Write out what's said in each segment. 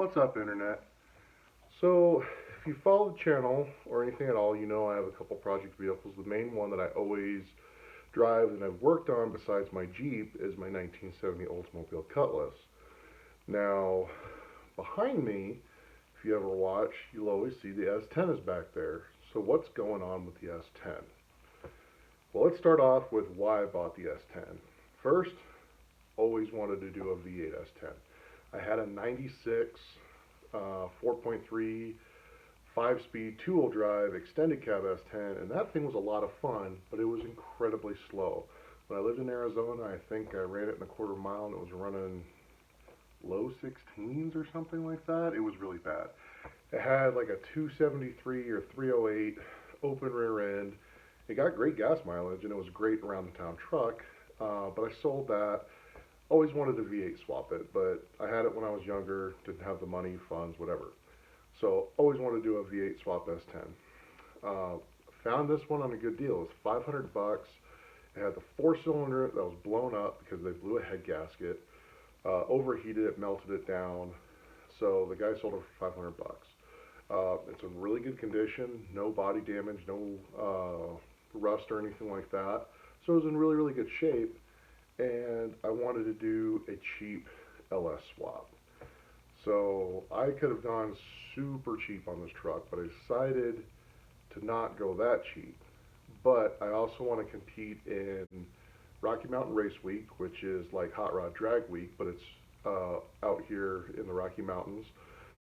What's up, Internet? So, if you follow the channel or anything at all, you know I have a couple project vehicles. The main one that I always drive and I've worked on besides my Jeep is my 1970 Oldsmobile Cutlass. Now, behind me, if you ever watch, you'll always see the S10 is back there. So what's going on with the S10? Well, let's start off with why I bought the S10. First, always wanted to do a V8 S10. I had a 96 4.3 5-speed 2-wheel drive extended cab S10, and that thing was a lot of fun, but it was incredibly slow. When I lived in Arizona, I think I ran it in a quarter mile and it was running low 16s or something like that. It was really bad. It had like a 273 or 308 open rear end. It got great gas mileage and it was a great around the town truck, but I sold that. Always wanted to V8 swap it, but I had it when I was younger, didn't have the money, funds, whatever. So always wanted to do a V8 swap S10. Found this one on a good deal. It was 500 bucks. It had the 4-cylinder that was blown up because they blew a head gasket, overheated it, melted it down. So the guy sold it for 500 bucks. It's in really good condition, no body damage, no rust or anything like that. So it was in really, really good shape. And I wanted to do a cheap LS swap. So I could have gone super cheap on this truck, but I decided to not go that cheap. But I also want to compete in Rocky Mountain Race Week, which is like Hot Rod Drag Week, but it's out here in the Rocky Mountains.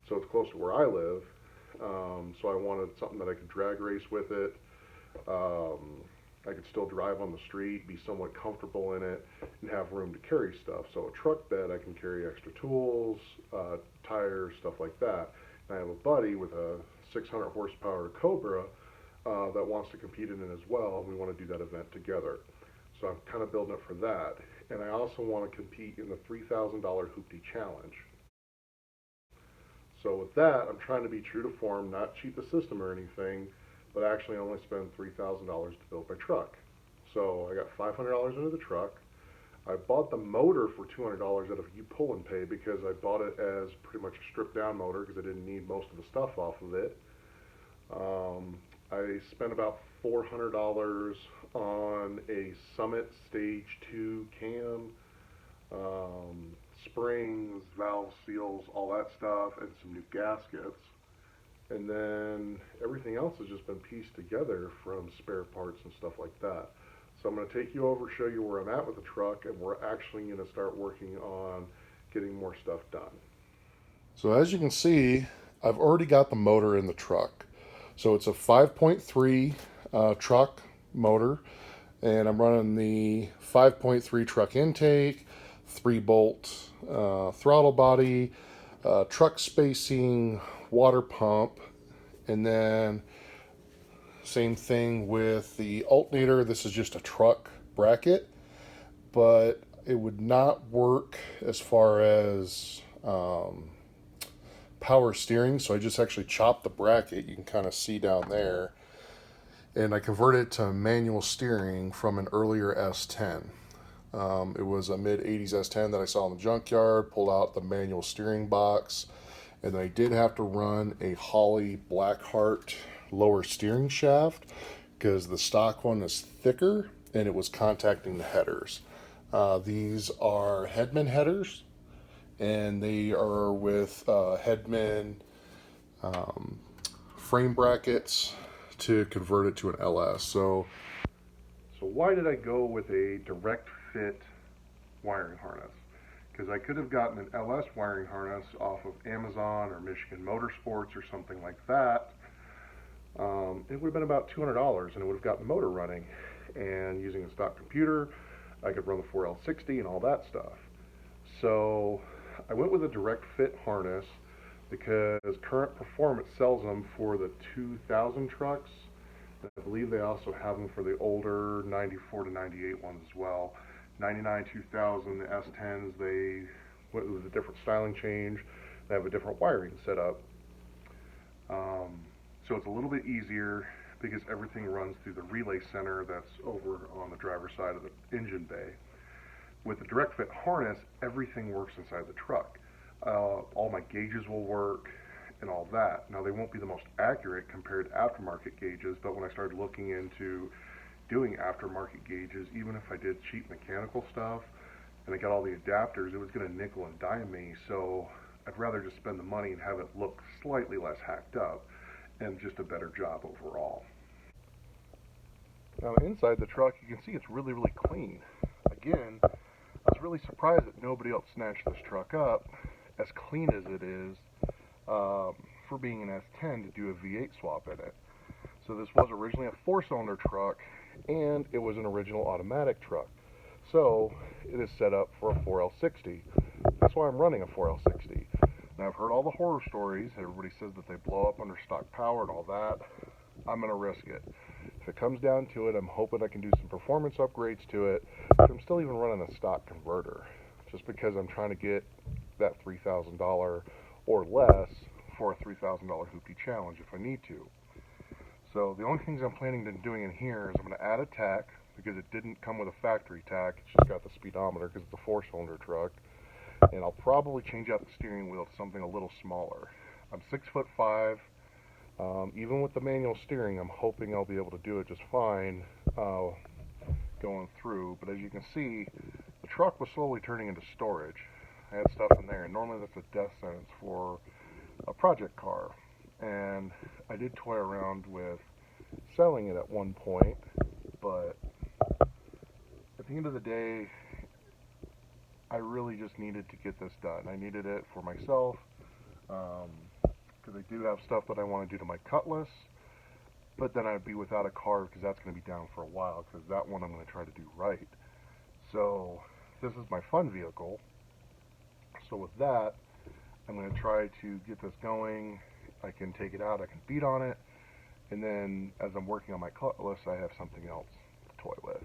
So it's close to where I live. So I wanted something that I could drag race with it. I could still drive on the street, be somewhat comfortable in it, and have room to carry stuff. So a truck bed, I can carry extra tools, tires, stuff like that. And I have a buddy with a 600 horsepower Cobra that wants to compete in it as well, and we want to do that event together. So I'm kind of building it for that. And I also want to compete in the $3,000 Hoopty Challenge. So with that, I'm trying to be true to form, not cheat the system or anything, but actually only spend $3,000 to build my truck. So I got $500 into the truck. I bought the motor for $200 out of U pull and pay because I bought it as pretty much a stripped down motor because I didn't need most of the stuff off of it. I spent about $400 on a Summit Stage 2 cam, springs, valve seals, all that stuff, and some new gaskets. And then everything else has just been pieced together from spare parts and stuff like that. So I'm going to take you over, show you where I'm at with the truck, and we're actually going to start working on getting more stuff done. So as you can see, I've already got the motor in the truck. So it's a 5.3 truck motor, and I'm running the 5.3 truck intake, 3-bolt throttle body, truck spacing, water pump, and then same thing with the alternator. This is just a truck bracket, but it would not work as far as power steering, so I just actually chopped the bracket. You can kind of see down there, and I converted it to manual steering from an earlier S10. It was a mid-80s S10 that I saw in the junkyard, pulled out the manual steering box, and I did have to run a Holley Blackheart lower steering shaft because the stock one is thicker and it was contacting the headers. These are Headman headers, and they are with Headman frame brackets to convert it to an LS. So why did I go with a direct fit wiring harness? Because I could have gotten an LS wiring harness off of Amazon or Michigan Motorsports or something like that. It would have been about $200 and it would have gotten the motor running. And using a stock computer, I could run the 4L60 and all that stuff. So I went with a direct fit harness because Current Performance sells them for the 2000 trucks. I believe they also have them for the older 94 to 98 ones as well. 99, 2000, the S10s, they went with a different styling change. They have a different wiring setup. So it's a little bit easier because everything runs through the relay center that's over on the driver's side of the engine bay. With the direct fit harness, everything works inside the truck. All my gauges will work and all that. Now they won't be the most accurate compared to aftermarket gauges, but when I started looking into doing aftermarket gauges, even if I did cheap mechanical stuff and I got all the adapters, it was going to nickel and dime me. So I'd rather just spend the money and have it look slightly less hacked up and just a better job overall. Now inside the truck, you can see it's really, really clean. Again, I was really surprised that nobody else snatched this truck up, as clean as it is, for being an S10 to do a V8 swap in it. So this was originally a 4-cylinder truck, and it was an original automatic truck. So it is set up for a 4L60. That's why I'm running a 4L60. Now I've heard all the horror stories. Everybody says that they blow up under stock power and all that. I'm going to risk it. If it comes down to it, I'm hoping I can do some performance upgrades to it. But I'm still even running a stock converter, just because I'm trying to get that $3,000 or less for a $3,000 hoopty challenge if I need to. So the only things I'm planning on doing in here is I'm going to add a tach, because it didn't come with a factory tach. It's just got the speedometer because it's a 4-cylinder truck. And I'll probably change out the steering wheel to something a little smaller. I'm 6'5". Even with the manual steering, I'm hoping I'll be able to do it just fine going through. But as you can see, the truck was slowly turning into storage. I had stuff in there, and normally that's a death sentence for a project car. And I did toy around with selling it at one point, but at the end of the day, I really just needed to get this done. I needed it for myself, because I do have stuff that I want to do to my Cutlass, but then I'd be without a car because that's going to be down for a while, because that one I'm going to try to do right. So this is my fun vehicle. So with that, I'm going to try to get this going. I can take it out, I can beat on it, and then as I'm working on my Cutlass, I have something else to toy with.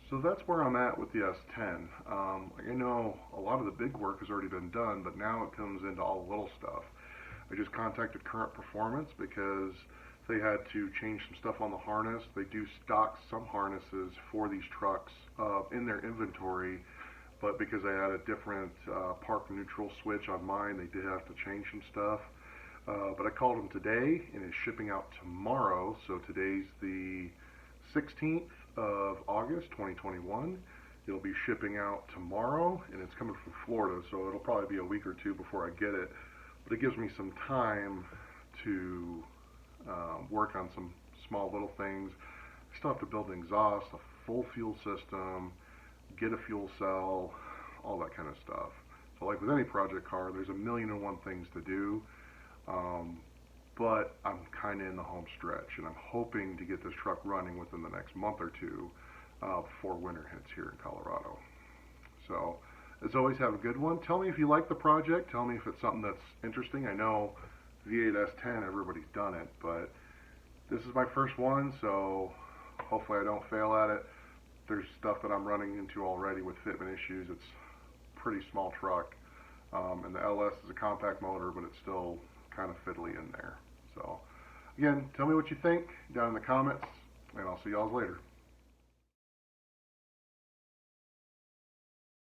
So that's where I'm at with the S10. I know a lot of the big work has already been done, but now it comes into all the little stuff. I just contacted Current Performance because they had to change some stuff on the harness. They do stock some harnesses for these trucks in their inventory, but because I had a different park neutral switch on mine, they did have to change some stuff. But I called them today, and it's shipping out tomorrow. So today's the 16th of August 2021. It'll be shipping out tomorrow, and it's coming from Florida, so it'll probably be a week or two before I get it. But it gives me some time to work on some small little things. I still have to build an exhaust, a full fuel system, get a fuel cell, all that kind of stuff. So like with any project car, there's a million and one things to do. But I'm kind of in the home stretch, and I'm hoping to get this truck running within the next month or two before winter hits here in Colorado. So, as always, have a good one. Tell me if you like the project. Tell me if it's something that's interesting. I know V8 S10, everybody's done it, but this is my first one, so hopefully I don't fail at it. There's stuff that I'm running into already with fitment issues. It's a pretty small truck, and the LS is a compact motor, but it's still kind of fiddly in there. So, again, tell me what you think down in the comments, and I'll see y'all later.